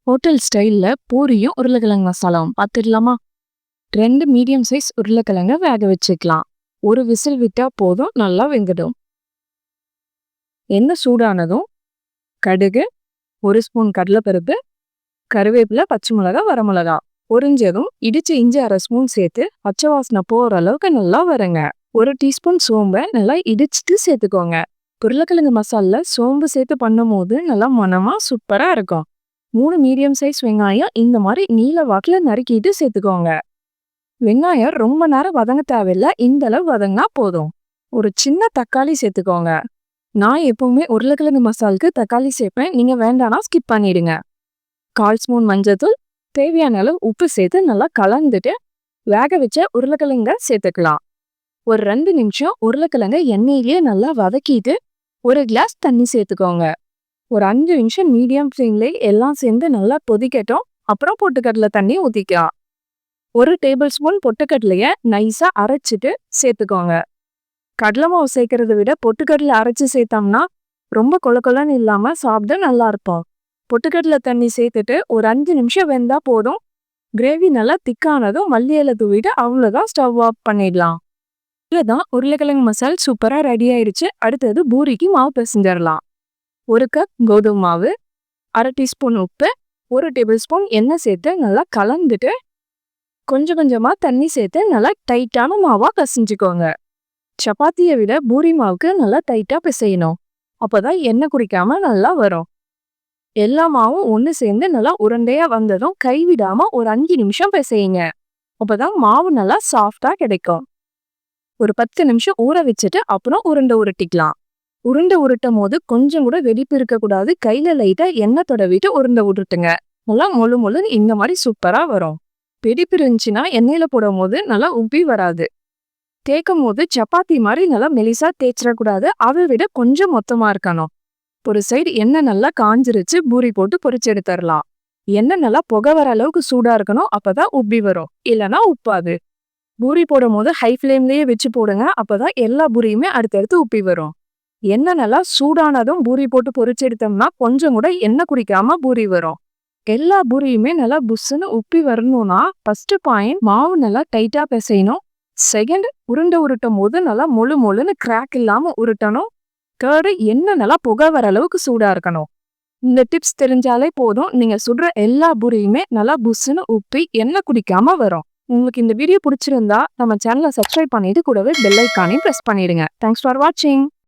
Hotel ஸ்டைல்ல பூரியும் உருளைக்கிழங்கு மசாலாவும் பார்த்துடலாமா? 2 மீடியம் சைஸ் உருளைக்கிழங்க வேக வச்சுக்கலாம். ஒரு விசில் விட்டா போதும், நல்லா வெந்துடும். எண்ணெய் சூடானதும் கடுகு, 1 ஸ்பூன் கடலைப்பருப்பு, கருவேப்பிலை, பச்சை மிளகாய், வரமிளகா பொரிஞ்சதும் இடிச்ச இஞ்சி 1/2 ஸ்பூன் சேர்த்து பச்சை வாசனை போகிற அளவுக்கு நல்லா வருங்க. 1 டீஸ்பூன் சோம்பை நல்லா இடிச்சிட்டு சேர்த்துக்கோங்க. உருளைக்கிழங்கு மசாலில் சோம்பு சேர்த்து பண்ணும்போது நல்லா மணமா சூப்பராக இருக்கும். 3 மீடியம் சைஸ் வெங்காயம் இந்த மாதிரி நீல வாக்கில் நறுக்கிட்டு சேர்த்துக்கோங்க. வெங்காயம் ரொம்ப நேரம் வதங்க தேவையில்லை, இந்த அளவு வதங்கினா போதும். ஒரு சின்ன தக்காளி சேர்த்துக்கோங்க. நான் எப்பவுமே உருளைக்கிழங்கு மசாலுக்கு தக்காளி சேர்ப்பேன், நீங்கள் வேண்டானா ஸ்கிப் பண்ணிடுங்க. 1/4 ஸ்பூன் மஞ்சள்தூள், தேவையான அளவு உப்பு சேர்த்து நல்லா கலந்துட்டு வேக வச்ச உருளைக்கிழங்க சேர்த்துக்கலாம். ஒரு 2 நிமிஷம் உருளைக்கிழங்க எண்ணெயிலேயே நல்லா வதக்கிட்டு 1 கிளாஸ் தண்ணி சேர்த்துக்கோங்க. ஒரு 5 நிமிஷம் மீடியம் ஃப்ளேம்ல எல்லாம் சேர்ந்து நல்லா கொதிக்கட்டும். அப்புறம் பொட்டுக்கடலை தண்ணி ஊற்றிக்கலாம். 1 டேபிள் ஸ்பூன் பொட்டுக்கடலையை நைஸாக அரைச்சிட்டு சேர்த்துக்கோங்க. கடலை மாவு சேர்க்கறத விட பொட்டுக்கடலை அரைச்சி சேர்த்தோம்னா ரொம்ப கொலன்னு இல்லாமல் சாப்பிட நல்லா இருக்கும். பொட்டுக்கடலை தண்ணி சேர்த்துட்டு ஒரு 5 நிமிஷம் வெந்தா போதும். கிரேவி நல்லா திக்கானதும் மல்லி இலை தூவிட்டு அவ்வளோதான், ஸ்டவ் ஆஃப் பண்ணிடலாம். இவ்வளோதான், உருளைக்கிழங்கு மசால் சூப்பராக ரெடி ஆயிடுச்சு. அடுத்தது பூரிக்கு மாவு பிசைஞ்சிடலாம். 1 கப் கோதுமை மாவு, 1/2 டீஸ்பூன் உப்பு, 1 டேபிள் ஸ்பூன் எண்ணெய் சேர்த்து நல்லா கலந்துட்டு கொஞ்சம் கொஞ்சமாக தண்ணி சேர்த்து நல்லா டைட்டான மாவாக பிசைஞ்சுக்கோங்க. சப்பாத்தியை விட பூரி மாவுக்கு நல்லா டைட்டாக பிசையணும். அப்போதான் எண்ணெய் குடிக்காம நல்லா வரும். எல்லா மாவும் ஒன்று சேர்ந்து நல்லா உருண்டையாக வந்ததும் கைவிடாமல் ஒரு 5 நிமிஷம் பிசையுங்க. அப்போதான் மாவு நல்லா சாஃப்டாக கிடைக்கும். ஒரு 10 நிமிஷம் ஊற வச்சுட்டு அப்புறம் உருண்டை உருட்டிக்கலாம். உருண்டை உருட்டும் போது கொஞ்சம் கூட வெடிப்பு இருக்கக்கூடாது. கையில் லைட்டாக எண்ணெய் தடவிட்டு உருண்டை உருட்டுங்க. நல்லா முழுன்னு இந்த மாதிரி சூப்பராக வரும். வெடிப்பு இருந்துச்சுன்னா எண்ணெயில் போடும் போது நல்லா உப்பி வராது. தேய்க்கும் போது சப்பாத்தி மாதிரி நல்லா மெலிசா தேய்ச்சிடக்கூடாது, அதை விட கொஞ்சம் மொத்தமாக இருக்கணும். ஒரு சைடு எண்ணெய் நல்லா காஞ்சிருச்சு, பூரி போட்டு பொரிச்சு எடுத்துடலாம். எண்ணெய் நல்லா புகை வர அளவுக்கு சூடாக இருக்கணும், அப்போதான் உப்பி வரும், இல்லைன்னா உப்பாது. பூரி போடும் போது ஹை ஃப்ளேம்லேயே வச்சு போடுங்க, அப்போதான் எல்லா பூரியுமே அடுத்தடுத்து உப்பி வரும். எண்ணெய் நல்லா சூடானதும் பூரி போட்டு பொரிச்சு எடுத்தோம்னா கொஞ்சம் கூட எண்ணெய் குடிக்காம பூரி வரும். எல்லா பூரியுமே நல்லா புஷ்ஷுன்னு உப்பி வரணும்னா ஃபர்ஸ்ட் பாயிண்ட் மாவு நல்லா டைட்டாக பிசையணும். செகண்ட், உருண்டை உருட்டும் போது நல்லா முழுன்னு கிராக் இல்லாமல் உருட்டணும். தேர்டு, எண்ணெய் நல்லா புகை வர அளவுக்கு சூடாக இருக்கணும். இந்த டிப்ஸ் தெரிஞ்சாலே போதும், நீங்கள் சுடுற எல்லா பூரியுமே நல்லா புஷ்ஷுன்னு உப்பி எண்ணெய் குடிக்காம வரும். உங்களுக்கு இந்த வீடியோ பிடிச்சிருந்தா நம்ம சேனலை சப்ஸ்கிரைப் பண்ணிட்டு கூடவே பெல் ஐக்கானையும் ப்ரெஸ் பண்ணிடுங்க. தேங்க்ஸ் ஃபார் வாட்சிங்.